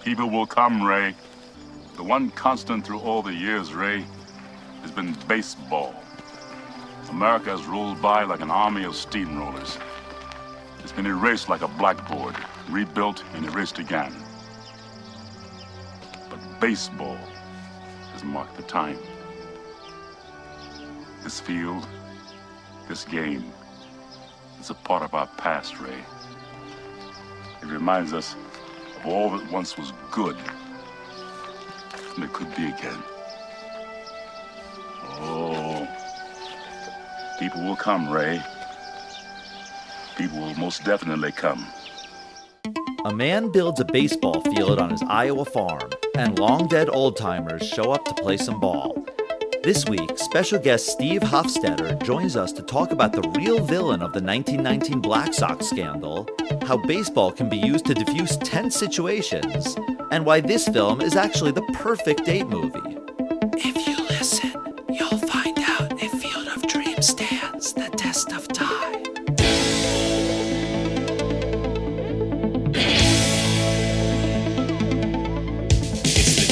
People will come, Ray. The one constant through all the years, Ray, has been baseball. America has rolled by like an army of steamrollers. It's been erased like a blackboard, rebuilt and erased again. But baseball has marked the time. This field, this game, is a part of our past, Ray. It reminds us of all that once was good, and it could be again. Oh, people will come, Ray. People will most definitely come. A man builds a baseball field on his Iowa farm, and long-dead old-timers show up to play some ball. This week, special guest Steve Hofstetter joins us to talk about the real villain of the 1919 Black Sox scandal, how baseball can be used to diffuse tense situations, and why this film is actually the perfect date movie. If you listen, you'll find out if Field of Dreams stands the test of time.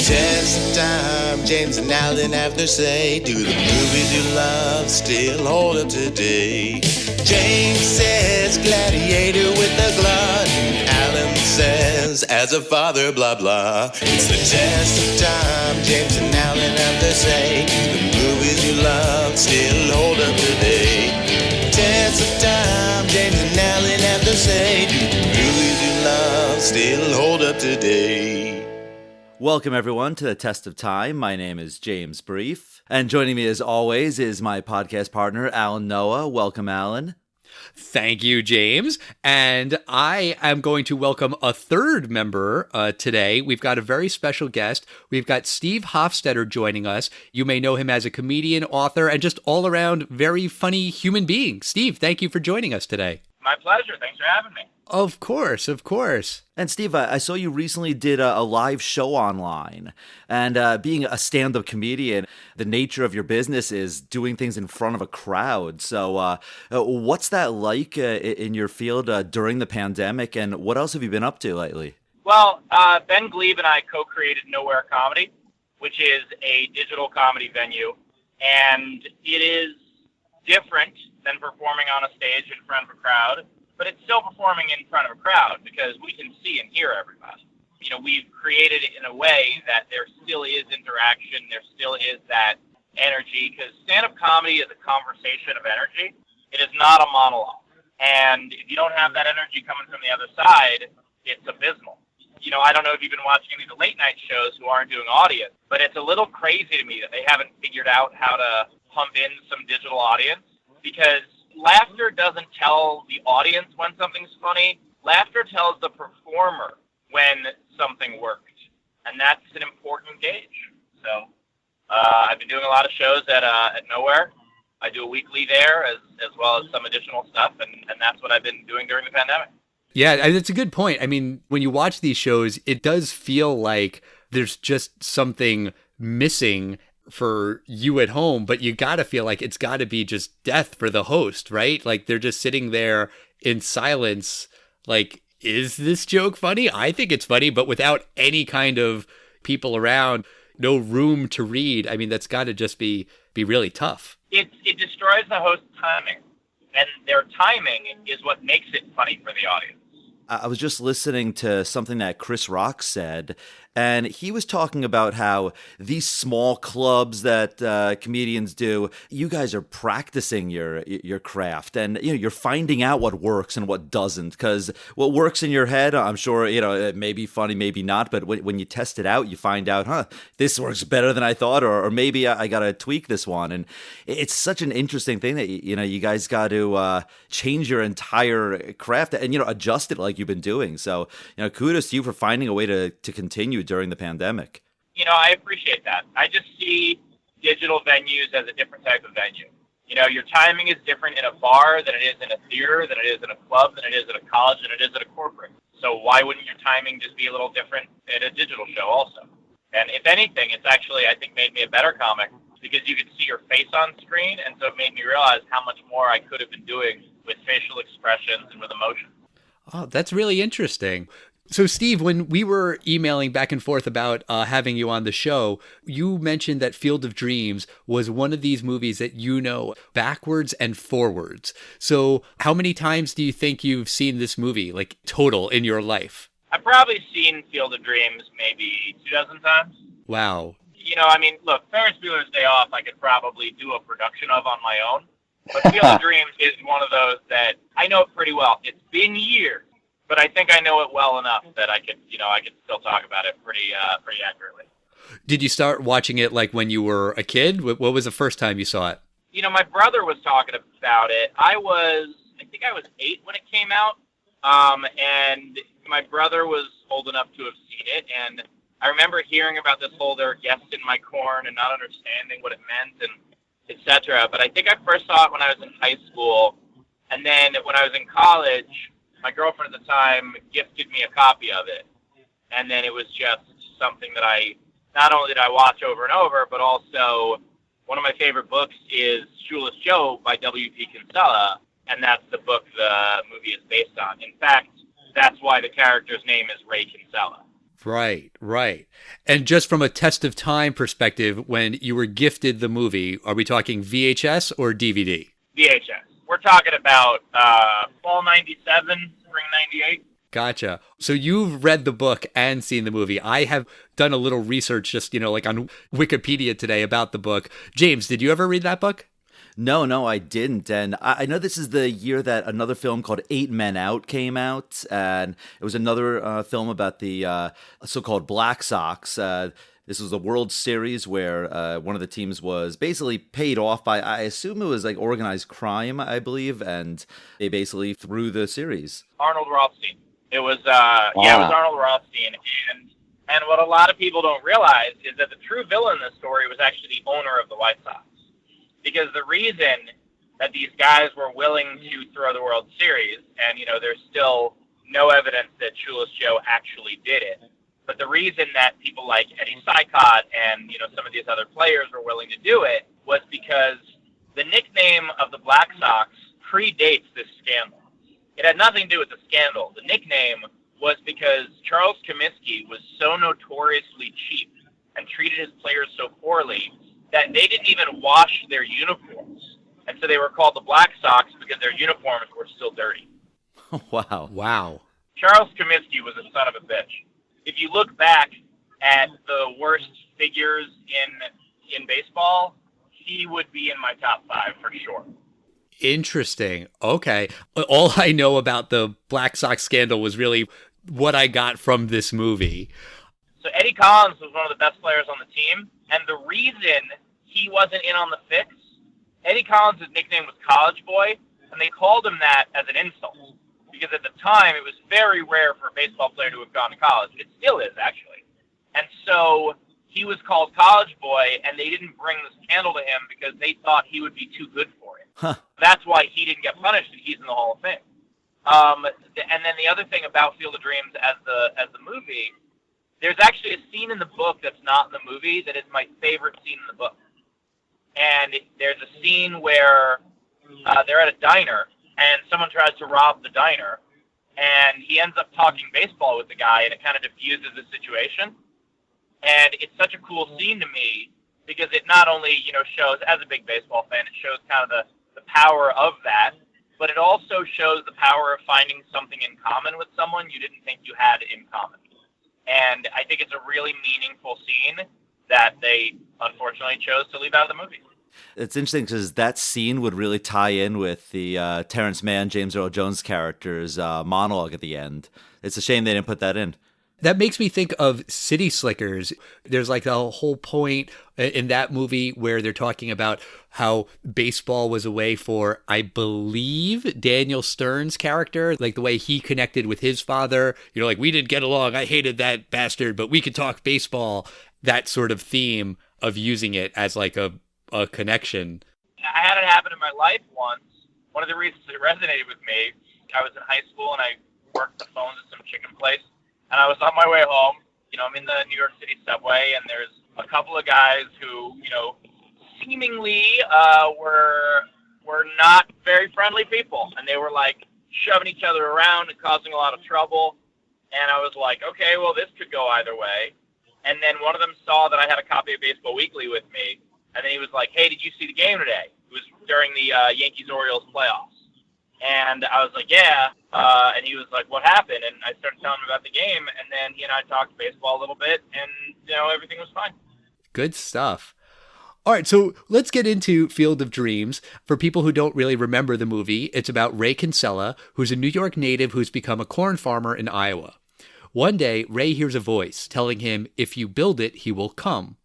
Test of time, James and Alan have their say. Do the movies you love still hold up today? James says gladiator with the glove, and Alan says as a father blah blah. It's the test of time, James and Alan have their say. Do the movies you love still hold up today? Test of time, James and Alan have their say. Do the movies you love still hold up today? Welcome, everyone, to the Test of Time. My name is James Brief, and joining me, as always, is my podcast partner, Alan Noah. Welcome, Alan. Thank you, James. And I am going to welcome a third member today. We've got a very special guest. We've got Steve Hofstetter joining us. You may know him as a comedian, author, and just all-around very funny human being. Steve, thank you for joining us today. My pleasure. Thanks for having me. Of course, of course. And Steve, I saw you recently did a live show online, and being a stand-up comedian, the nature of your business is doing things in front of a crowd. So what's that like in your field during the pandemic, and what else have you been up to lately? Well, Ben Glebe and I co-created Nowhere Comedy, which is a digital comedy venue, and it is different than performing on a stage in front of a crowd. But it's still performing in front of a crowd because we can see and hear everybody. You know, we've created it in a way that there still is interaction, there still is that energy, because stand-up comedy is a conversation of energy. It is not a monologue. And if you don't have that energy coming from the other side, it's abysmal. You know, I don't know if you've been watching any of the late-night shows who aren't doing audience, but it's a little crazy to me that they haven't figured out how to pump in some digital audience, because laughter doesn't tell the audience when something's funny. Laughter tells the performer when something worked, and that's an important gauge. So I've been doing a lot of shows at Nowhere. I do a weekly there as well as some additional stuff, and that's what I've been doing during the pandemic. Yeah, that's a good point. I mean, when you watch these shows, it does feel like there's just something missing for you at home, but you gotta feel like it's gotta be just death for the host, right? Like they're just sitting there in silence, like, is this joke funny? I think it's funny, but without any kind of people around, no room to read. I mean, that's gotta just be really tough. It destroys the host's timing, and their timing is what makes it funny for the audience. I was just listening to something that Chris Rock said, and he was talking about how these small clubs that comedians do, you guys are practicing your craft, and you're finding out what works and what doesn't. Because what works in your head, I'm sure it may be funny, maybe not, but when you test it out, you find out, this works better than I thought, or maybe I got to tweak this one. And it's such an interesting thing that you guys got to change your entire craft and adjust it like you've been doing. So kudos to you for finding a way to continue during the pandemic. I appreciate that. I just see digital venues as a different type of venue. Your timing is different in a bar than it is in a theater, than it is in a club, than it is at a college, than it is at a corporate. So why wouldn't your timing just be a little different at a digital show also? And if anything, it's actually, I think, made me a better comic because you could see your face on screen, and so it made me realize how much more I could have been doing with facial expressions and with emotion. Oh, that's really interesting. So, Steve, when we were emailing back and forth about having you on the show, you mentioned that Field of Dreams was one of these movies that you know backwards and forwards. So how many times do you think you've seen this movie, like total in your life? I've probably seen Field of Dreams maybe 2 dozen times. Wow. Look, Ferris Bueller's Day Off I could probably do a production of on my own. But Field of Dreams is one of those that I know it pretty well. It's been years, but I think I know it well enough that I could still talk about it pretty accurately. Did you start watching it like when you were a kid? What was the first time you saw it? My brother was talking about it. I think I was 8 when it came out. And my brother was old enough to have seen it. And I remember hearing about this whole "there are guests in my corn" and not understanding what it meant and etc. But I think I first saw it when I was in high school. And then when I was in college, my girlfriend at the time gifted me a copy of it. And then it was just something that not only did I watch over and over, but also one of my favorite books is Shoeless Joe by W.P. Kinsella. And that's the book the movie is based on. In fact, that's why the character's name is Ray Kinsella. Right. And just from a test of time perspective, when you were gifted the movie, are we talking VHS or DVD? VHS. We're talking about fall 97, spring 98. Gotcha. So you've read the book and seen the movie. I have done a little research just, like on Wikipedia today about the book. James, did you ever read that book? No, I didn't. And I know this is the year that another film called 8 Men Out came out. And it was another film about the so-called Black Sox. This was a World Series where one of the teams was basically paid off by, I assume it was like organized crime, I believe. And they basically threw the series. Arnold Rothstein. It was, it was Arnold Rothstein. And what a lot of people don't realize is that the true villain in this story was actually the owner of the White Sox. Because the reason that these guys were willing to throw the World Series, and, there's still no evidence that Shoeless Joe actually did it, but the reason that people like Eddie Sykott and, some of these other players were willing to do it was because the nickname of the Black Sox predates this scandal. It had nothing to do with the scandal. The nickname was because Charles Comiskey was so notoriously cheap and treated his players so poorly that they didn't even wash their uniforms. And so they were called the Black Sox because their uniforms were still dirty. Wow. Charles Comiskey was a son of a bitch. If you look back at the worst figures in baseball, he would be in my top 5 for sure. Interesting. Okay. All I know about the Black Sox scandal was really what I got from this movie. So Eddie Collins was one of the best players on the team, and the reason he wasn't in on the fix, Eddie Collins' nickname was College Boy, and they called him that as an insult. Because at the time, it was very rare for a baseball player to have gone to college. It still is, actually. And so he was called College Boy, and they didn't bring the scandal to him because they thought he would be too good for it. Huh. That's why he didn't get punished, and he's in the Hall of Fame. And then the other thing about Field of Dreams as the movie, there's actually a scene in the book that's not in the movie that is my favorite scene in the book. And there's a scene where they're at a diner, and someone tries to rob the diner, and he ends up talking baseball with the guy, and it kind of diffuses the situation. And it's such a cool scene to me because it not only, shows, as a big baseball fan, it shows kind of the power of that, but it also shows the power of finding something in common with someone you didn't think you had in common. And I think it's a really meaningful scene that they, unfortunately, chose to leave out of the movie. It's interesting because that scene would really tie in with the Terrence Mann, James Earl Jones character's monologue at the end. It's a shame they didn't put that in. That makes me think of City Slickers. There's like a whole point in that movie where they're talking about how baseball was a way for, I believe, Daniel Stern's character, like the way he connected with his father. Like, we didn't get along. I hated that bastard, but we could talk baseball. That sort of theme of using it as like a connection. I had it happen in my life once. One of the reasons it resonated with me, I was in high school and I worked the phones at some chicken place. And I was on my way home. I'm in the New York City subway, and there's a couple of guys who, seemingly were not very friendly people. And they were, like, shoving each other around and causing a lot of trouble. And I was like, okay, well, this could go either way. And then one of them saw that I had a copy of Baseball Weekly with me, and then he was like, hey, did you see the game today? It was during the Yankees-Orioles playoffs. And I was like, yeah. And he was like, what happened? And I started telling him about the game, and then he and I talked baseball a little bit, and, everything was fine. Good stuff. All right, so let's get into Field of Dreams. For people who don't really remember the movie, it's about Ray Kinsella, who's a New York native who's become a corn farmer in Iowa. One day, Ray hears a voice telling him, if you build it, he will come.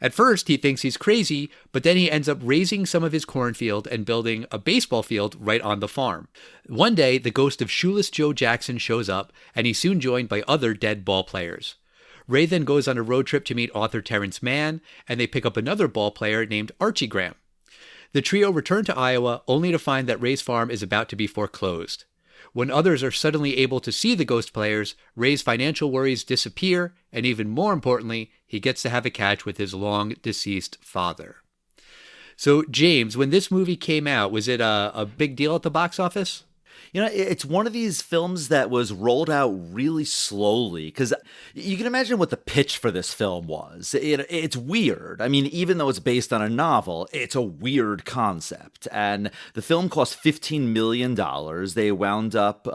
At first, he thinks he's crazy, but then he ends up raising some of his cornfield and building a baseball field right on the farm. One day, the ghost of Shoeless Joe Jackson shows up, and he's soon joined by other dead ball players. Ray then goes on a road trip to meet author Terrence Mann, and they pick up another ball player named Archie Graham. The trio return to Iowa only to find that Ray's farm is about to be foreclosed. When others are suddenly able to see the ghost players, Ray's financial worries disappear, and even more importantly, he gets to have a catch with his long-deceased father. So, James, when this movie came out, was it a big deal at the box office? It's one of these films that was rolled out really slowly, because you can imagine what the pitch for this film was. It's weird. I mean, even though it's based on a novel, it's a weird concept. And the film cost $15 million. They wound up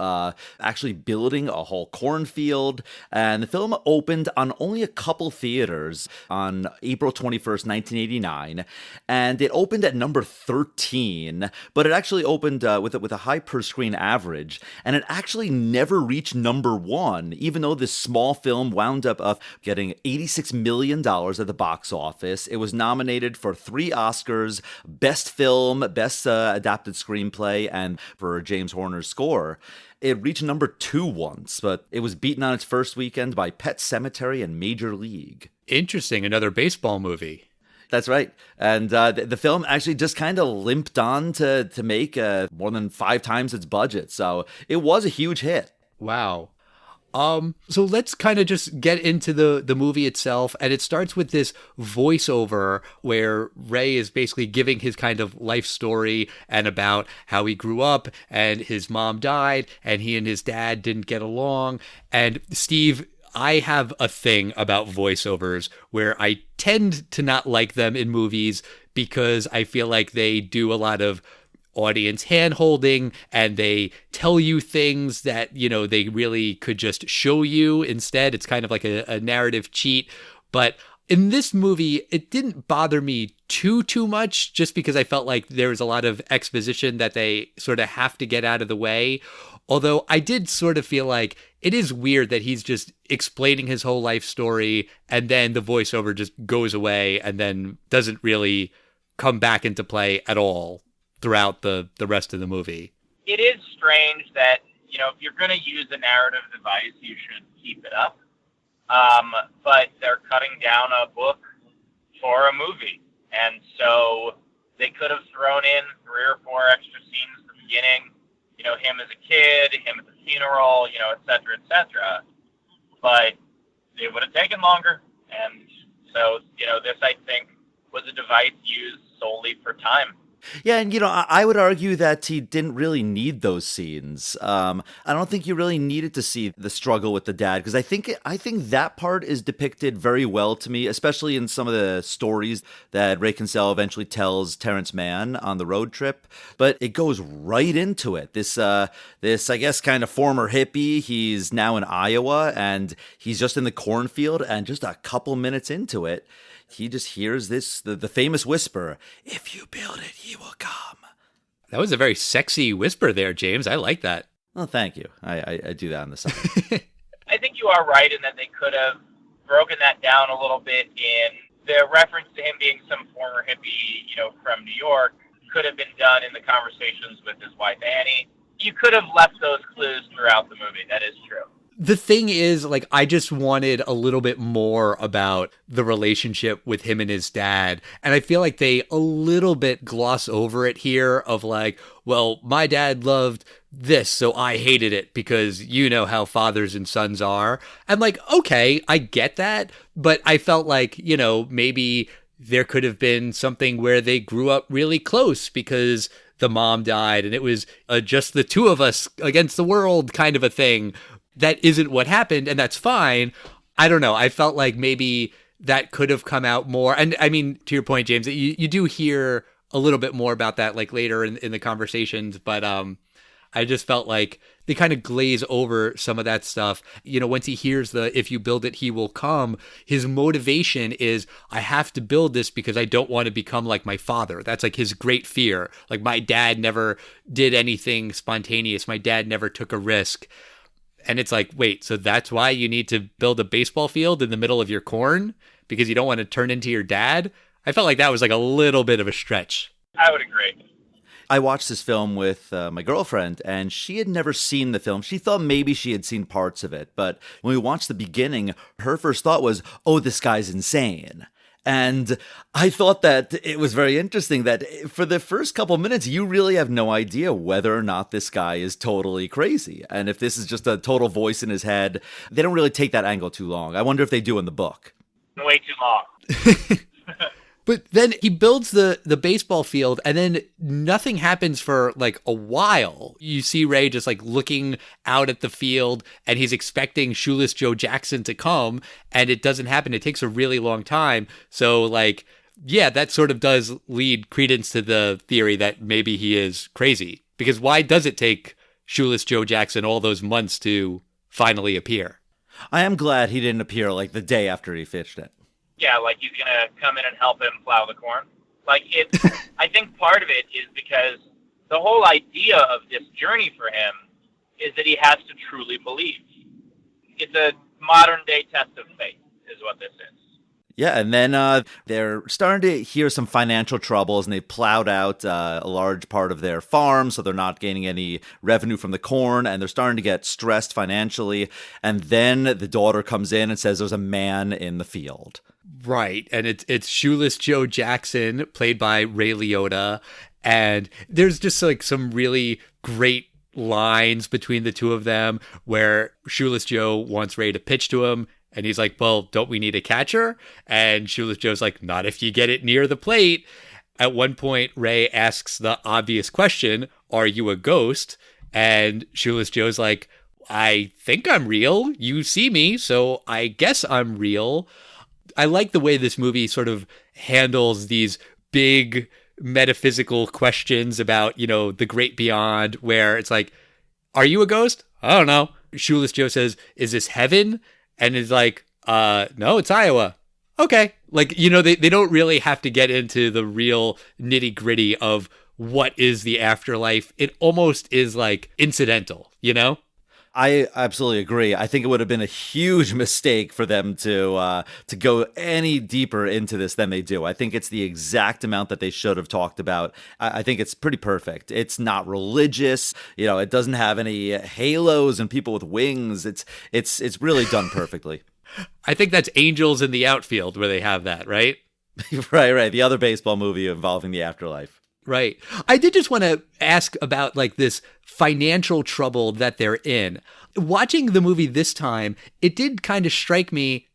actually building a whole cornfield. And the film opened on only a couple theaters on April 21st, 1989. And it opened at number 13, but it actually opened with a high per-screen average, and it actually never reached number one, even though this small film wound up getting $86 million at the box office. It was nominated for 3 Oscars, Best Film, Best Adapted Screenplay, and for James Horner's score. It reached number 2 once, but it was beaten on its first weekend by Pet Sematary and Major League. Interesting, another baseball movie. That's right. And the film actually just kind of limped on to make more than 5 times its budget. So it was a huge hit. Wow. So let's kind of just get into the movie itself. And it starts with this voiceover where Ray is basically giving his kind of life story and about how he grew up and his mom died and he and his dad didn't get along. And Steve, I have a thing about voiceovers where I tend to not like them in movies because I feel like they do a lot of audience hand-holding and they tell you things that, they really could just show you instead. It's kind of like a narrative cheat. But in this movie, it didn't bother me too much just because I felt like there was a lot of exposition that they sort of have to get out of the way. Although I did sort of feel like it is weird that he's just explaining his whole life story and then the voiceover just goes away and then doesn't really come back into play at all throughout the rest of the movie. It is strange that, if you're going to use a narrative device, you should keep it up. But they're cutting down a book for a movie. And so they could have thrown in 3 or 4 extra scenes at the beginning. Him as a kid, him at the funeral, et cetera, but it would have taken longer. And so, this, I think, was a device used solely for time. Yeah, and I would argue that he didn't really need those scenes. I don't think you really needed to see the struggle with the dad, because I think that part is depicted very well to me, especially in some of the stories that Ray Kinsella eventually tells Terrence Mann on the road trip. But it goes right into it. This I guess kind of former hippie. He's now in Iowa, and he's just in the cornfield, and just a couple minutes into it, he just hears the famous whisper, "If you build it, he will come." That was a very sexy whisper there, James. I like that. Oh, thank you. I do that on the side. I think you are right in that they could have broken that down a little bit in the reference to him being some former hippie, from New York, could have been done in the conversations with his wife, Annie. You could have left those clues throughout the movie. That is true. The thing is, I just wanted a little bit more about the relationship with him and his dad. And I feel like they a little bit gloss over it here of well, my dad loved this, so I hated it because you know how fathers and sons are. I'm like, okay, I get that. But I felt like, maybe there could have been something where they grew up really close because the mom died and it was just the two of us against the world kind of a thing. that isn't what happened, and that's fine. I don't know. I felt like maybe that could have come out more. And I mean, to your point, James, you do hear a little bit more about that like later in the conversations, but I just felt like they kind of glaze over some of that stuff. You know, once he hears the "if you build it, he will come," his motivation is, I have to build this because I don't want to become like my father. That's like his great fear. Like, my dad never did anything spontaneous. My dad never took a risk. And it's like, wait, so that's why you need to build a baseball field in the middle of your corn? Because you don't want to turn into your dad? I felt like that was like a little bit of a stretch. I would agree. I watched this film with my girlfriend, and she had never seen the film. She thought maybe she had seen parts of it. But when we watched the beginning, her first thought was, oh, this guy's insane. And I thought that it was very interesting that for the first couple minutes, you really have no idea whether or not this guy is totally crazy. And if this is just a total voice in his head, they don't really take that angle too long. I wonder if they do in the book. Way too long. But then he builds the baseball field, and then nothing happens for like a while. You see Ray just like looking out at the field, and he's expecting Shoeless Joe Jackson to come, and it doesn't happen. It takes a really long time. So like, yeah, that sort of does lead credence to the theory that maybe he is crazy. Because why does it take Shoeless Joe Jackson all those months to finally appear? I am glad he didn't appear like the day after he pitched it. Yeah, like he's going to come in and help him plow the corn. Like, I think part of it is because the whole idea of this journey for him is that he has to truly believe. It's a modern-day test of faith, is what this is. Yeah, and then they're starting to hear some financial troubles, and they plowed out a large part of their farm, so they're not gaining any revenue from the corn, and they're starting to get stressed financially. And then the daughter comes in and says there's a man in the field. Right, and it's Shoeless Joe Jackson, played by Ray Liotta, and there's just like some really great lines between the two of them where Shoeless Joe wants Ray to pitch to him, and he's like, well, don't we need a catcher? And Shoeless Joe's like, not if you get it near the plate. At one point, Ray asks the obvious question, are you a ghost? And Shoeless Joe's like, I think I'm real. You see me, so I guess I'm real. I like the way this movie sort of handles these big metaphysical questions about, you know, the great beyond, where it's like, are you a ghost? I don't know. Shoeless Joe says, is this heaven? And is like, no, it's Iowa. Okay. Like, you know, they don't really have to get into the real nitty gritty of what is the afterlife. It almost is like incidental, you know? I absolutely agree. I think it would have been a huge mistake for them to go any deeper into this than they do. I think it's the exact amount that they should have talked about. I think it's pretty perfect. It's not religious. You know, it doesn't have any halos and people with wings. It's really done perfectly. I think that's Angels in the Outfield where they have that, right? Right. The other baseball movie involving the afterlife. Right. I did just want to ask about like this financial trouble that they're in. Watching the movie this time, it did kind of strike me,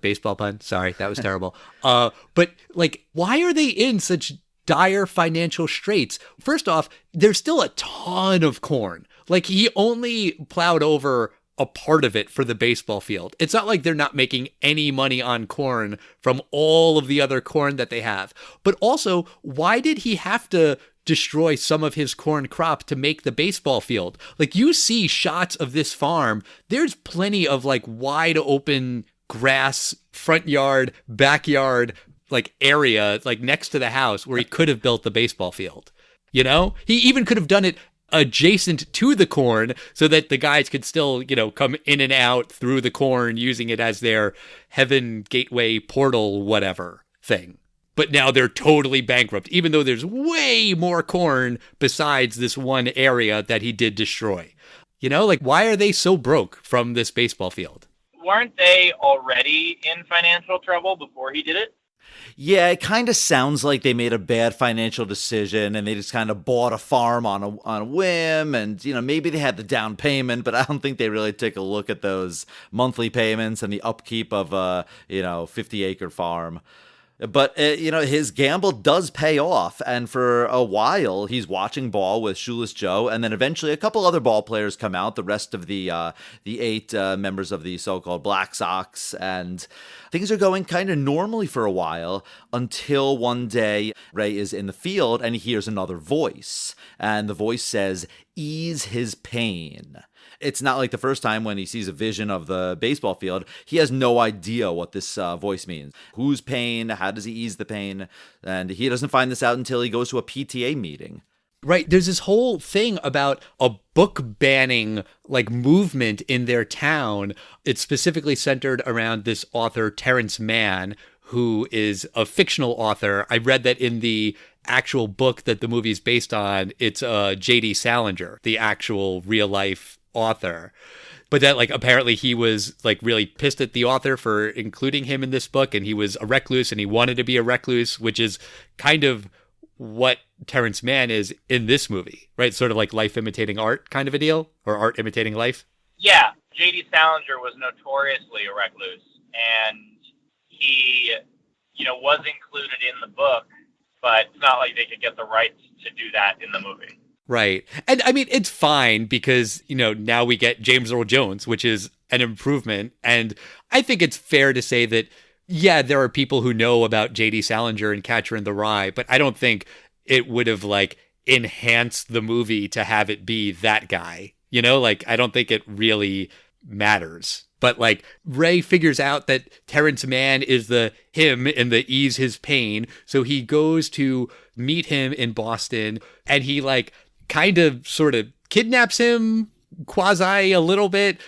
baseball pun. Sorry, that was terrible. But like, why are they in such dire financial straits? First off, there's still a ton of corn. Like, he only plowed over a part of it for the baseball field. It's not like they're not making any money on corn from all of the other corn that they have. But also, why did he have to destroy some of his corn crop to make the baseball field? Like, you see shots of this farm, there's plenty of like wide open grass, front yard, backyard, like area, like next to the house where he could have built the baseball field. You know, he even could have done it adjacent to the corn so that the guys could still, you know, come in and out through the corn using it as their heaven gateway portal, whatever thing. But now they're totally bankrupt, even though there's way more corn besides this one area that he did destroy. You know, like, why are they so broke from this baseball field? Weren't they already in financial trouble before he did it? Yeah, it kind of sounds like they made a bad financial decision and they just kind of bought a farm on a whim, and, you know, maybe they had the down payment, but I don't think they really took a look at those monthly payments and the upkeep of a, 50-acre farm. But, his gamble does pay off. And for a while, he's watching ball with Shoeless Joe. And then eventually a couple other ball players come out, the rest of the 8 members of the so-called Black Sox. And things are going kind of normally for a while until one day Ray is in the field and he hears another voice. And the voice says, "Ease his pain." It's not like the first time when he sees a vision of the baseball field. He has no idea what this voice means. Whose pain? How does he ease the pain? And he doesn't find this out until he goes to a PTA meeting. Right. There's this whole thing about a book banning movement in their town. It's specifically centered around this author, Terrence Mann, who is a fictional author. I read that in the actual book that the movie is based on, it's J.D. Salinger, the actual real life author. But that apparently he was really pissed at the author for including him in this book, and he was a recluse and he wanted to be a recluse, which is kind of what Terrence Mann is in this movie, right? Sort of like life imitating art kind of a deal, or art imitating life. Yeah, J.D. Salinger was notoriously a recluse, and he, was included in the book, but it's not like they could get the rights to do that in the movie. Right. And I mean, it's fine because, now we get James Earl Jones, which is an improvement. And I think it's fair to say that, yeah, there are people who know about J.D. Salinger and Catcher in the Rye, but I don't think it would have enhanced the movie to have it be that guy. I don't think it really matters. But Ray figures out that Terrence Mann is the him in the ease his pain. So he goes to meet him in Boston and he kind of sort of kidnaps him quasi a little bit.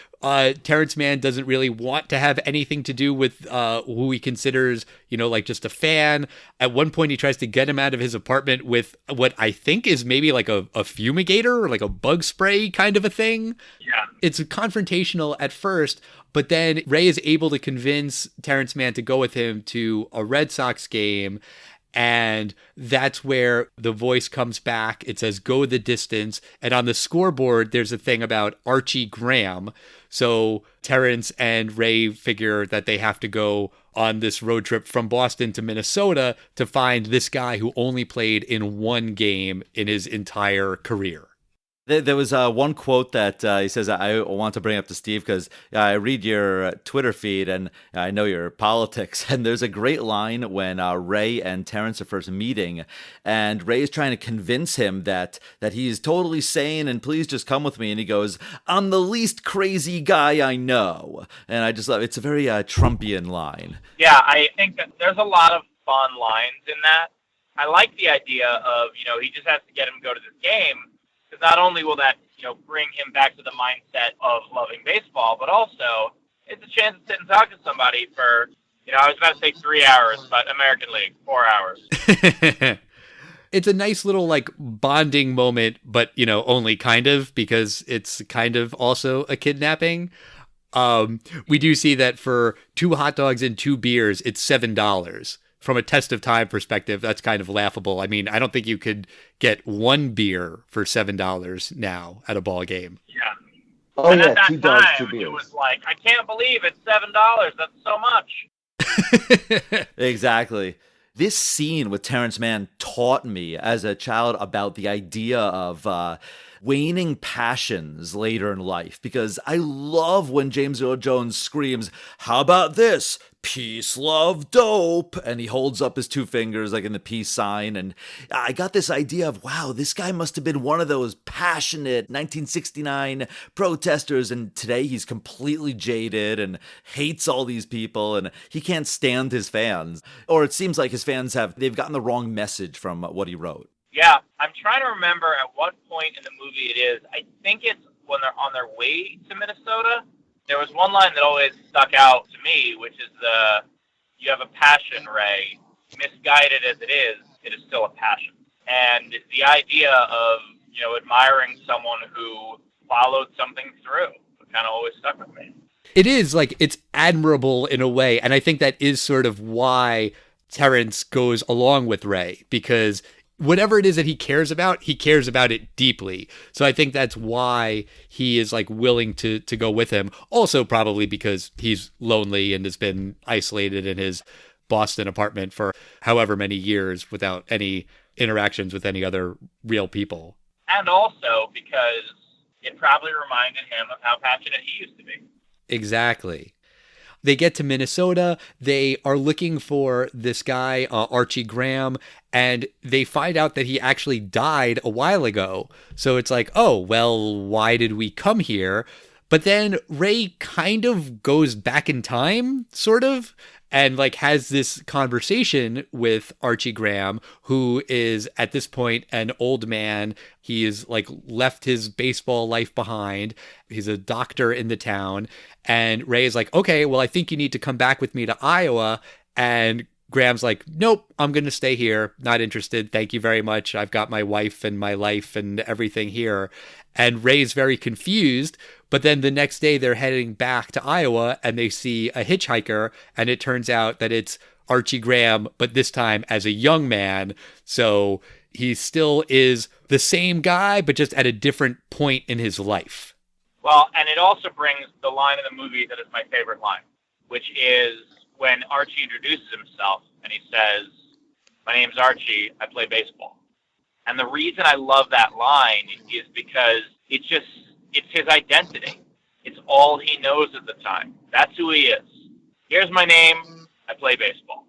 Terrence Mann doesn't really want to have anything to do with who he considers, just a fan. At one point, he tries to get him out of his apartment with what I think is maybe a fumigator or a bug spray kind of a thing. Yeah. It's confrontational at first, but then Ray is able to convince Terrence Mann to go with him to a Red Sox game. And that's where the voice comes back. It says, "Go the distance." And on the scoreboard, there's a thing about Archie Graham. So Terrence and Ray figure that they have to go on this road trip from Boston to Minnesota to find this guy who only played in one game in his entire career. There was one quote that he says I want to bring up to Steve because I read your Twitter feed and I know your politics. And there's a great line when Ray and Terrence are first meeting, and Ray is trying to convince him that he's totally sane and please just come with me. And he goes, "I'm the least crazy guy I know." And I just love it. It's a very Trumpian line. Yeah, I think that there's a lot of fun lines in that. I like the idea of, he just has to get him to go to this game. Because not only will that, bring him back to the mindset of loving baseball, but also it's a chance to sit and talk to somebody for, I was about to say 3 hours, but American League, 4 hours. It's a nice little bonding moment, but, only kind of, because it's kind of also a kidnapping. We do see that for 2 hot dogs and 2 beers, it's $7. From a test of time perspective, that's kind of laughable. I mean, I don't think you could get 1 beer for $7 now at a ball game. Yeah. Oh, and yeah, at that 2 dogs, time, 2 beers. it was I can't believe it's $7. That's so much. Exactly. This scene with Terrence Mann taught me as a child about the idea of waning passions later in life, because I love when James Earl Jones screams, "How about this? Peace, love, dope." And he holds up his 2 fingers in the peace sign. And I got this idea of, wow, this guy must have been one of those passionate 1969 protesters. And today he's completely jaded and hates all these people. And he can't stand his fans. Or it seems like his fans they've gotten the wrong message from what he wrote. Yeah, I'm trying to remember at what point in the movie it is. I think it's when they're on their way to Minnesota. There was one line that always stuck out to me, which is "You have a passion, Ray. Misguided as it is still a passion." And the idea of, admiring someone who followed something through kind of always stuck with me. It is it's admirable in a way. And I think that is sort of why Terrence goes along with Ray, because whatever it is that he cares about it deeply. So I think that's why he is willing to go with him. Also probably because he's lonely and has been isolated in his Boston apartment for however many years without any interactions with any other real people. And also because it probably reminded him of how passionate he used to be. Exactly. They get to Minnesota. They are looking for this guy, Archie Graham, and they find out that he actually died a while ago. So it's like, oh, well, why did we come here? But then Ray kind of goes back in time, sort of, and like has this conversation with Archie Graham, who is at this point an old man. He is like left his baseball life behind. He's a doctor in the town. And Ray is like, okay, well, I think you need to come back with me to Iowa. And Graham's like, nope, I'm going to stay here. Not interested. Thank you very much. I've got my wife and my life and everything here. And Ray's very confused. But then the next day they're heading back to Iowa and they see a hitchhiker. And it turns out that it's Archie Graham, but this time as a young man. So he still is the same guy, but just at a different point in his life. Well, and it also brings the line in the movie that is my favorite line, which is when Archie introduces himself and he says, "My name's Archie, I play baseball." And the reason I love that line is because it's his identity. It's all he knows at the time. That's who he is. Here's my name, I play baseball.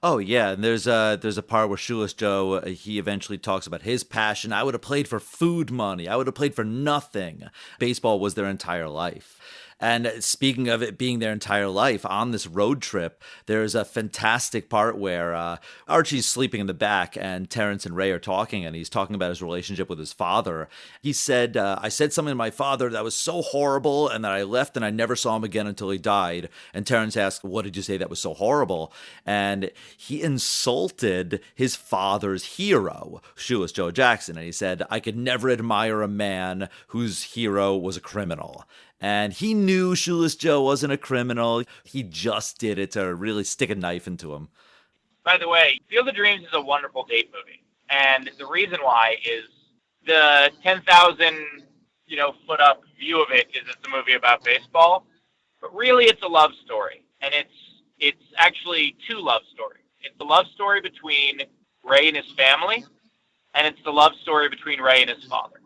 Oh yeah, and there's a part where Shoeless Joe, he eventually talks about his passion. I would have played for food money. I would have played for nothing. Baseball was their entire life. And speaking of it being their entire life, on this road trip, there's a fantastic part where Archie's sleeping in the back and Terrence and Ray are talking, and he's talking about his relationship with his father. He said, I said something to my father that was so horrible and that I left and I never saw him again until he died. And Terrence asked, what did you say that was so horrible? And he insulted his father's hero, Shoeless Joe Jackson. And he said, I could never admire a man whose hero was a criminal. And he knew Shoeless Joe wasn't a criminal. He just did it to really stick a knife into him. By the way, Field of Dreams is a wonderful date movie. And the reason why is the 10,000, foot up view of it is it's a movie about baseball. But really it's a love story. And it's actually two love stories. It's the love story between Ray and his family, and it's the love story between Ray and his father.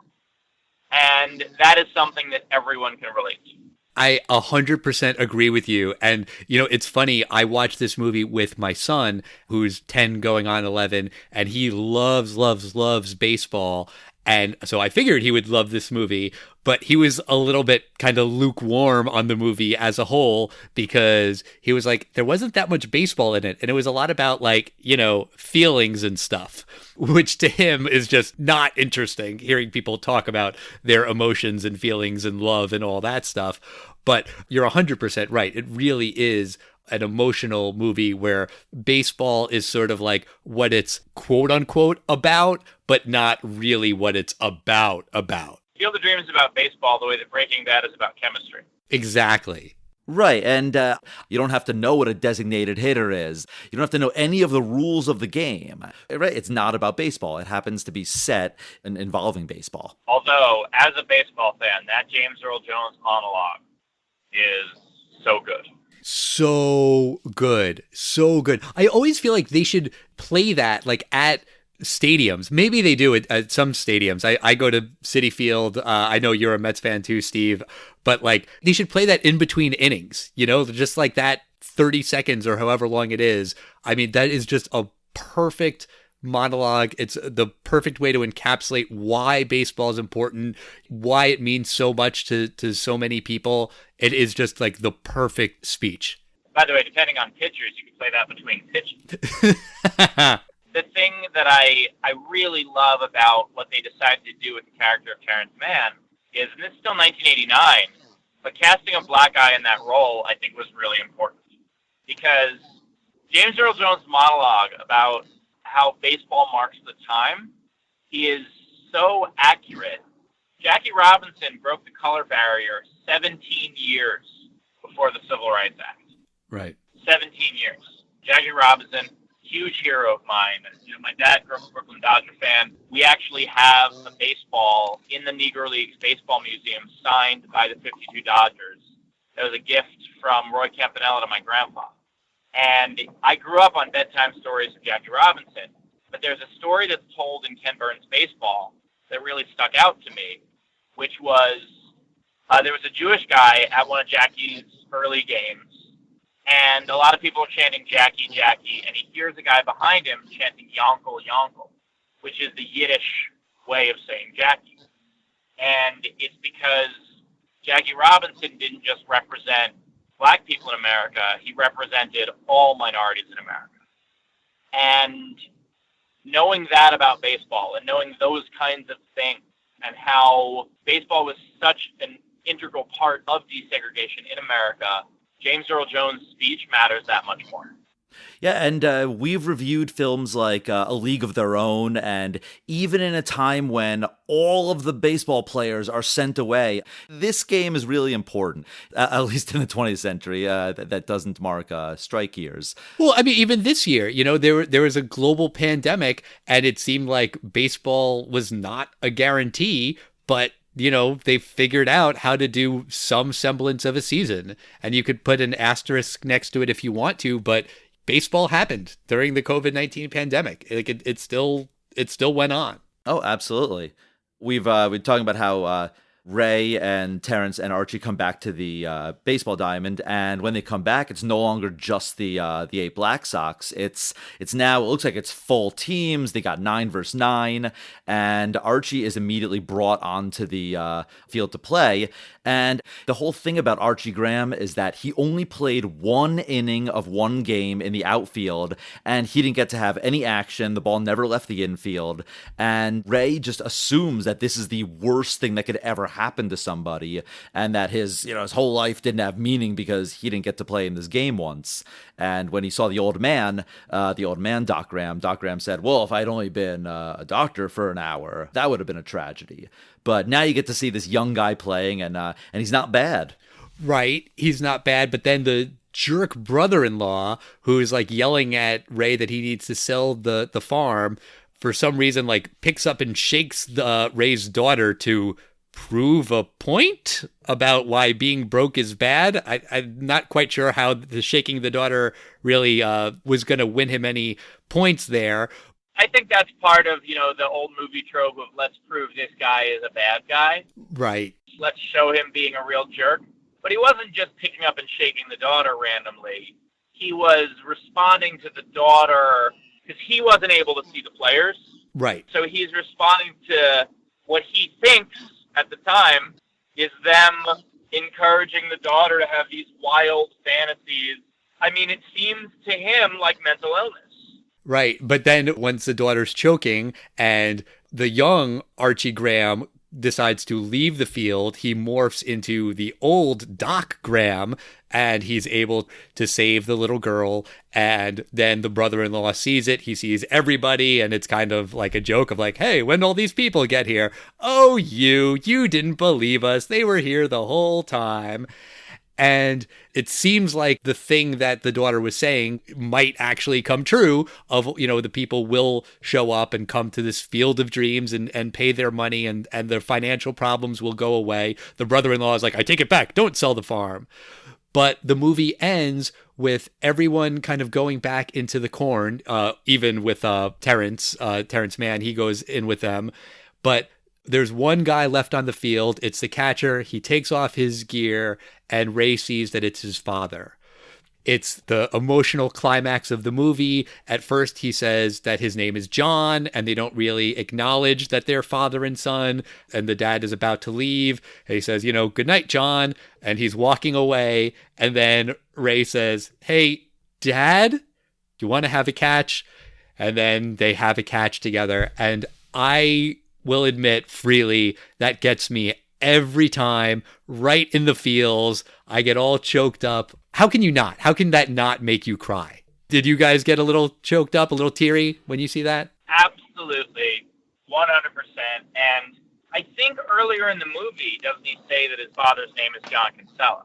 And that is something that everyone can relate to. I 100% agree with you. And, it's funny. I watched this movie with my son, who's 10 going on 11, and he loves baseball. And so I figured he would love this movie, but he was a little bit kind of lukewarm on the movie as a whole because he was like, there wasn't that much baseball in it. And it was a lot about feelings and stuff, which to him is just not interesting, hearing people talk about their emotions and feelings and love and all that stuff. But you're 100% right. It really is an emotional movie where baseball is sort of like what it's quote unquote about, but not really what it's about. Field of Dreams is about baseball the way that Breaking Bad is about chemistry. Exactly. Right, and you don't have to know what a designated hitter is. You don't have to know any of the rules of the game. Right? It's not about baseball. It happens to be set and involving baseball. Although, as a baseball fan, that James Earl Jones monologue is so good. So good. I always feel like they should play that at stadiums. Maybe they do it at some stadiums. I go to Citi Field. I know you're a Mets fan too, Steve. But they should play that in between innings, just like that 30 seconds or however long it is. I mean, that is just a perfect monologue. It's the perfect way to encapsulate why baseball is important, why it means so much to so many people. It is just the perfect speech. By the way, depending on pitchers, you can play that between pitches. The thing that I really love about what they decided to do with the character of Terrence Mann is, and this is still 1989, but casting a black guy in that role, I think, was really important. Because James Earl Jones' monologue about how baseball marks the time, he is so accurate. Jackie Robinson broke the color barrier 17 years before the Civil Rights Act. Right. 17 years. Jackie Robinson, huge hero of mine. My dad grew up a Brooklyn Dodger fan. We actually have a baseball in the Negro Leagues Baseball Museum signed by the 52 Dodgers. That was a gift from Roy Campanella to my grandpa. And I grew up on bedtime stories of Jackie Robinson, but there's a story that's told in Ken Burns' Baseball that really stuck out to me, which was there was a Jewish guy at one of Jackie's early games, and a lot of people are chanting Jackie, Jackie, and he hears a guy behind him chanting Yonkel, Yonkel, which is the Yiddish way of saying Jackie. And it's because Jackie Robinson didn't just represent black people in America, he represented all minorities in America. And knowing that about baseball and knowing those kinds of things and how baseball was such an integral part of desegregation in America, James Earl Jones' speech matters that much more. Yeah, and we've reviewed films like A League of Their Own, and even in a time when all of the baseball players are sent away, this game is really important, at least in the 20th century. That doesn't mark strike years. Well, I mean, even this year, there was a global pandemic, and it seemed like baseball was not a guarantee, but they figured out how to do some semblance of a season. And you could put an asterisk next to it if you want to, but baseball happened during the COVID-19 pandemic. Like it still went on. Oh, absolutely. We've been talking about how Ray and Terrence and Archie come back to the baseball diamond, and when they come back, it's no longer just the 8 Black Sox. It's now, it looks like it's full teams. They got 9 versus 9, and Archie is immediately brought onto the field to play. And the whole thing about Archie Graham is that he only played 1 inning of 1 game in the outfield, and he didn't get to have any action. The ball never left the infield, and Ray just assumes that this is the worst thing that could ever happen to somebody, and that his whole life didn't have meaning because he didn't get to play in this game once. And when he saw the old man, Doc Graham said, well, if I'd only been a doctor for an hour, that would have been a tragedy. But now you get to see this young guy playing, and he's not bad. Right, he's not bad, but then the jerk brother-in-law who's like yelling at Ray that he needs to sell the farm, for some reason like picks up and shakes Ray's daughter to prove a point about why being broke is bad. I'm not quite sure how the shaking the daughter really was going to win him any points there. I think that's part of, the old movie trope of let's prove this guy is a bad guy. Right. Let's show him being a real jerk. But he wasn't just picking up and shaking the daughter randomly. He was responding to the daughter because he wasn't able to see the players. Right. So he's responding to what he thinks at the time is them encouraging the daughter to have these wild fantasies. I mean, it seems to him like mental illness. Right. But then once the daughter's choking and the young Archie Graham decides to leave the field, he morphs into the old Doc Graham, and he's able to save the little girl. And then the brother-in-law sees it. He sees everybody, and it's kind of like a joke of like, hey, when did all these people get here? Oh, you didn't believe us. They were here the whole time. And it seems like the thing that the daughter was saying might actually come true of, the people will show up and come to this field of dreams and pay their money and their financial problems will go away. The brother-in-law is like, I take it back. Don't sell the farm. But the movie ends with everyone kind of going back into the corn, even with Terrence Mann, he goes in with them. But there's one guy left on the field. It's the catcher. He takes off his gear, and Ray sees that it's his father. It's the emotional climax of the movie. At first, he says that his name is John, and they don't really acknowledge that they're father and son, and the dad is about to leave. And he says, good night, John, and he's walking away. And then Ray says, hey, Dad, do you want to have a catch? And then they have a catch together, and I will admit freely that gets me every time, right in the feels. I get all choked up. How can you not? How can that not make you cry? Did you guys get a little choked up, a little teary when you see that? Absolutely, 100%. And I think earlier in the movie, doesn't he say that his father's name is John Kinsella?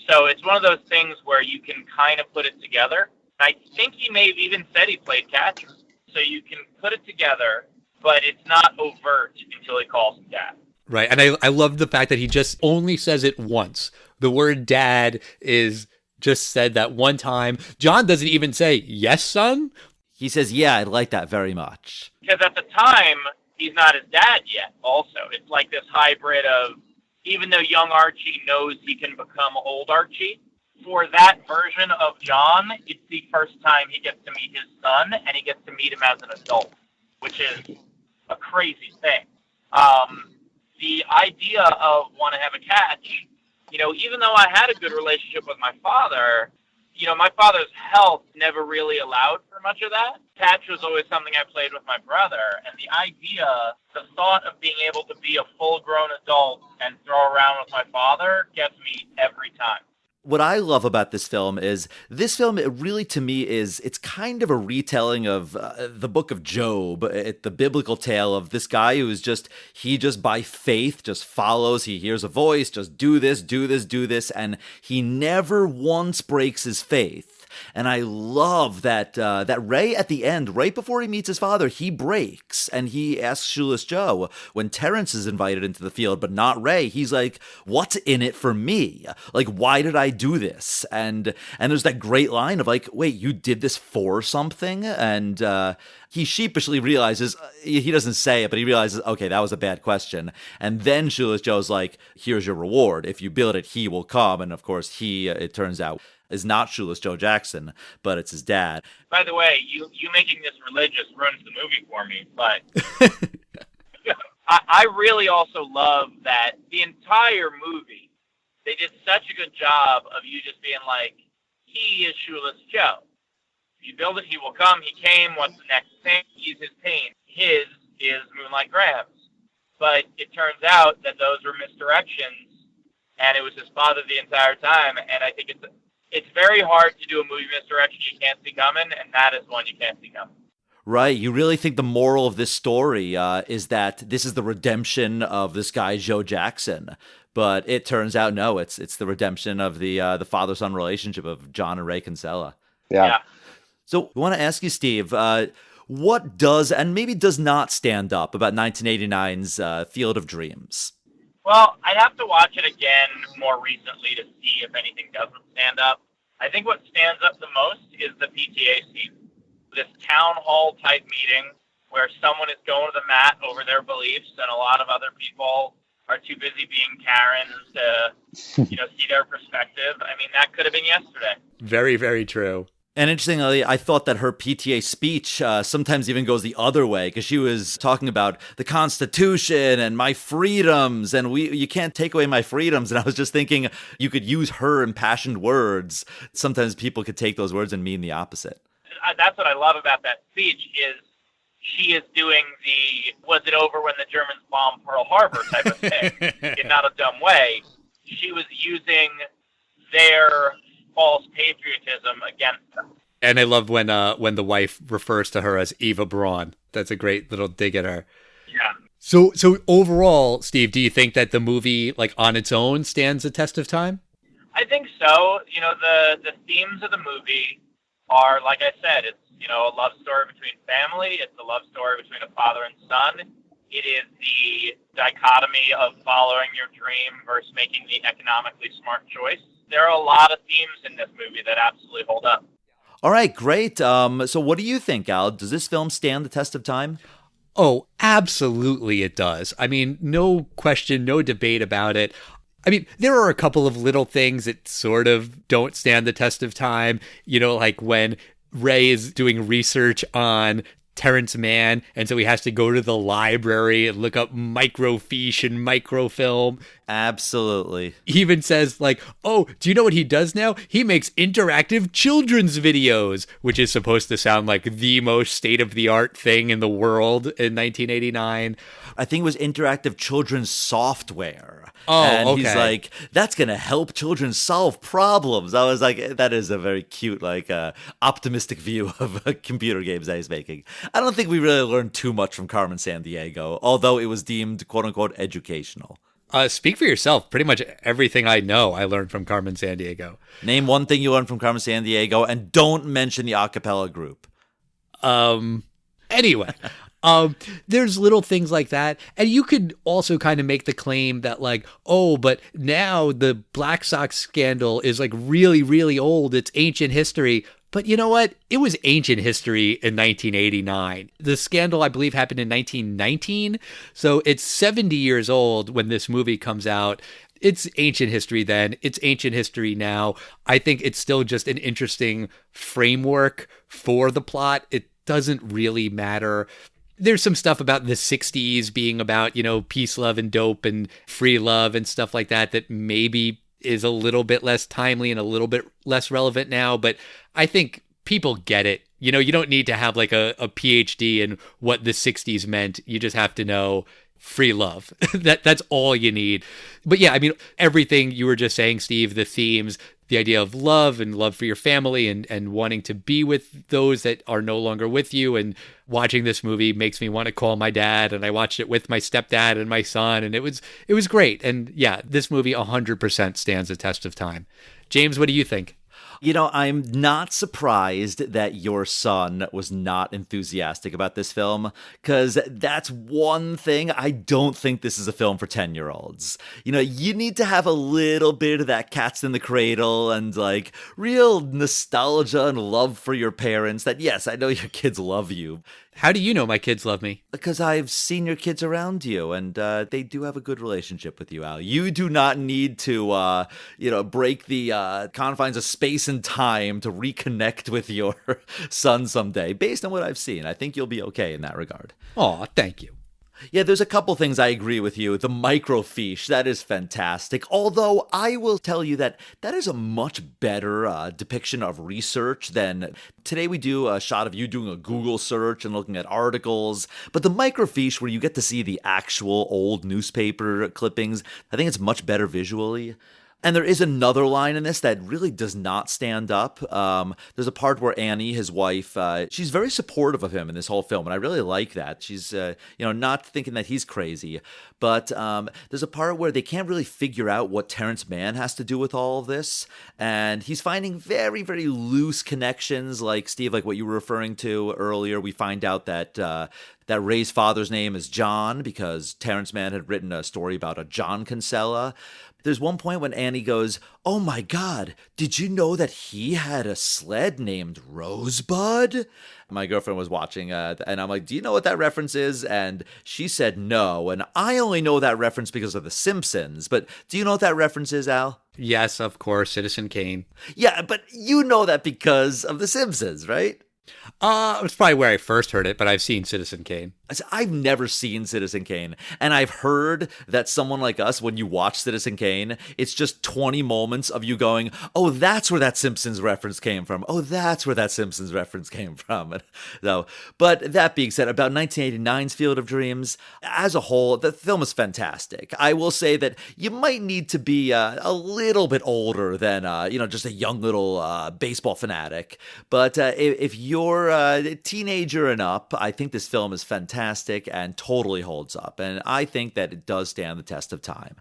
So it's one of those things where you can kind of put it together. I think he may have even said he played catcher. So you can put it together, but it's not overt until he calls him dad. Right. And I love the fact that he just only says it once. The word dad is just said that one time. John doesn't even say, yes, son? He says, yeah, I like that very much. Because at the time, he's not his dad yet, also. It's like this hybrid of, even though young Archie knows he can become old Archie, for that version of John, it's the first time he gets to meet his son, and he gets to meet him as an adult, which is a crazy thing. The idea of want to have a catch, even though I had a good relationship with my father, my father's health never really allowed for much of that. Catch was always something I played with my brother, and the thought of being able to be a full-grown adult and throw around with my father gets me every time. What I love about this film, it really, to me, it's kind of a retelling of the book of Job, the biblical tale of this guy who's just by faith just follows, he hears a voice, just do this, and he never once breaks his faith. And I love that Ray at the end, right before he meets his father, he breaks and he asks Shoeless Joe when Terrence is invited into the field, but not Ray. He's like, what's in it for me? Like, why did I do this? And there's that great line of like, wait, you did this for something? And he sheepishly realizes, he doesn't say it, but he realizes, okay, that was a bad question. And then Shoeless Joe's like, here's your reward. If you build it, he will come. And of course, it turns out, is not Shoeless Joe Jackson, but it's his dad. By the way, you making this religious ruins the movie for me, but I really also love that the entire movie, they did such a good job of you just being like, he is Shoeless Joe. If you build it, he will come. He came. What's the next thing? He's his pain. His is Moonlight Graham's. But it turns out that those were misdirections, and it was his father the entire time, and I think it's very hard to do a movie misdirection you can't see coming, and that is one you can't see coming. Right. You really think the moral of this story is that this is the redemption of this guy, Joe Jackson. But it turns out, no, it's the redemption of the father-son relationship of John and Ray Kinsella. Yeah. So I want to ask you, Steve, what does and maybe does not stand up about 1989's Field of Dreams? Well, I'd have to watch it again more recently to see if anything doesn't stand up. I think what stands up the most is the PTA scene. This town hall type meeting where someone is going to the mat over their beliefs and a lot of other people are too busy being Karens to, see their perspective. I mean, that could have been yesterday. Very, very true. And interestingly, I thought that her PTA speech sometimes even goes the other way, because she was talking about the Constitution and my freedoms, and you can't take away my freedoms. And I was just thinking you could use her impassioned words. Sometimes people could take those words and mean the opposite. That's what I love about that speech is she is doing the was it over when the Germans bombed Pearl Harbor type of thing in not a dumb way. She was using their false patriotism against them. And I love when the wife refers to her as Eva Braun. That's a great little dig at her. Yeah. So overall, Steve, do you think that the movie, like on its own, stands the test of time? I think so. The themes of the movie are, like I said, it's a love story between family. It's a love story between a father and son. It is the dichotomy of following your dream versus making the economically smart choice. There are a lot of themes in this movie that absolutely hold up. All right, great. So what do you think, Al? Does this film stand the test of time? Oh, absolutely it does. I mean, no question, no debate about it. I mean, there are a couple of little things that sort of don't stand the test of time. Like when Ray is doing research on Terrence Mann, and so he has to go to the library and look up microfiche and microfilm. Absolutely. He even says, like, oh, do you know what he does now? He makes interactive children's videos, which is supposed to sound like the most state-of-the-art thing in the world in 1989. I think it was interactive children's software. Oh, and okay. He's like, that's going to help children solve problems. I was like, that is a very cute, optimistic view of computer games that he's making. I don't think we really learned too much from Carmen Sandiego, although it was deemed, quote-unquote, educational. Speak for yourself. Pretty much everything I know I learned from Carmen Sandiego. Name one thing you learned from Carmen Sandiego, and don't mention the a cappella group. Anyway, There's little things like that. And you could also kind of make the claim that like, oh, but now the Black Sox scandal is like really, really old. It's ancient history. But you know what? It was ancient history in 1989. The scandal, I believe, happened in 1919. So it's 70 years old when this movie comes out. It's ancient history then. It's ancient history now. I think it's still just an interesting framework for the plot. It doesn't really matter. There's some stuff about the 60s being about, you know, peace, love, and dope and free love and stuff like that that maybe is a little bit less timely and a little bit less relevant now. But I think people get it. You know, you don't need to have like a PhD in what the 60s meant. You just have to know free love. That's all you need. But yeah, I mean, everything you were just saying, Steve, the themes, the idea of love and love for your family and wanting to be with those that are no longer with you. And watching this movie makes me want to call my dad. And I watched it with my stepdad and my son. And it was great. And yeah, this movie 100% stands the test of time. James, what do you think? You know, I'm not surprised that your son was not enthusiastic about this film, because that's one thing. I don't think this is a film for 10-year-olds. You know, you need to have a little bit of that cat's in the cradle and like real nostalgia and love for your parents that, yes, I know your kids love you. How do you know my kids love me? Because I've seen your kids around you, and they do have a good relationship with you, Al. You do not need to, break the confines of space and time to reconnect with your son someday. Based on what I've seen, I think you'll be okay in that regard. Aw, thank you. Yeah, there's a couple things I agree with you. The microfiche, that is fantastic. Although I will tell you that is a much better depiction of research than today we do a shot of you doing a Google search and looking at articles. But the microfiche where you get to see the actual old newspaper clippings, I think it's much better visually. And there is another line in this that really does not stand up. There's a part where Annie, his wife, she's very supportive of him in this whole film, and I really like that. She's, not thinking that he's crazy. But there's a part where they can't really figure out what Terrence Mann has to do with all of this, and he's finding very, very loose connections, like, Steve, like what you were referring to earlier. We find out that that Ray's father's name is John because Terrence Mann had written a story about a John Kinsella. There's one point when Annie goes, "Oh my God, did you know that he had a sled named Rosebud?" My girlfriend was watching, and I'm like, "Do you know what that reference is?" And she said no, and I only know that reference because of The Simpsons. But do you know what that reference is, Al? Yes, of course, Citizen Kane. Yeah, but you know that because of The Simpsons, right? It's probably where I first heard it, but I've seen Citizen Kane. I've never seen Citizen Kane, and I've heard that someone like us, when you watch Citizen Kane, it's just 20 moments of you going, "Oh, that's where that Simpsons reference came from. Oh, that's where that Simpsons reference came from." So, but that being said, about 1989's Field of Dreams, as a whole, the film is fantastic. I will say that you might need to be a little bit older than, just a young little baseball fanatic. But if you're a teenager and up, I think this film is fantastic and totally holds up. And I think that it does stand the test of time.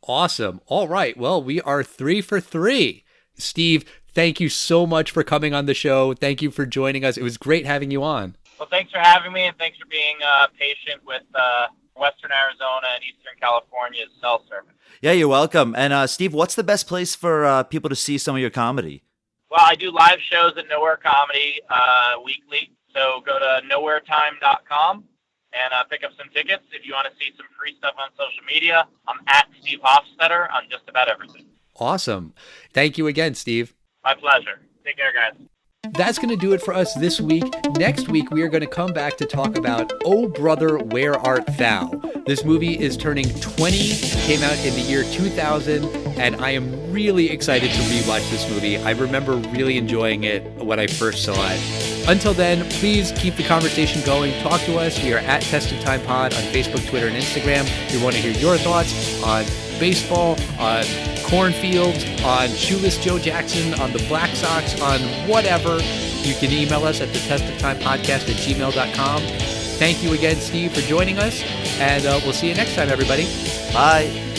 Awesome. All right. Well, we are 3 for 3. Steve, thank you so much for coming on the show. Thank you for joining us. It was great having you on. Well, thanks for having me, and thanks for being patient with Western Arizona and Eastern California's cell service. Yeah, you're welcome. And Steve, what's the best place for people to see some of your comedy? Well, I do live shows at Nowhere Comedy weekly. So go to nowheretime.com and pick up some tickets. If you want to see some free stuff on social media, I'm at Steve Hofstetter on just about everything. Awesome. Thank you again, Steve. My pleasure. Take care, guys. That's going to do it for us this week. Next week, we are going to come back to talk about Oh Brother, Where Art Thou? This movie is turning 20, came out in the year 2000, and I am really excited to rewatch this movie. I remember really enjoying it when I first saw it. Until then, please keep the conversation going. Talk to us. We are at Test of Time Pod on Facebook, Twitter, and Instagram. We want to hear your thoughts on baseball, on cornfields, on Shoeless Joe Jackson, on the Black Sox, on whatever. You can email us at thetestoftimepodcast@gmail.com. Thank you again, Steve, for joining us, and we'll see you next time, everybody. Bye.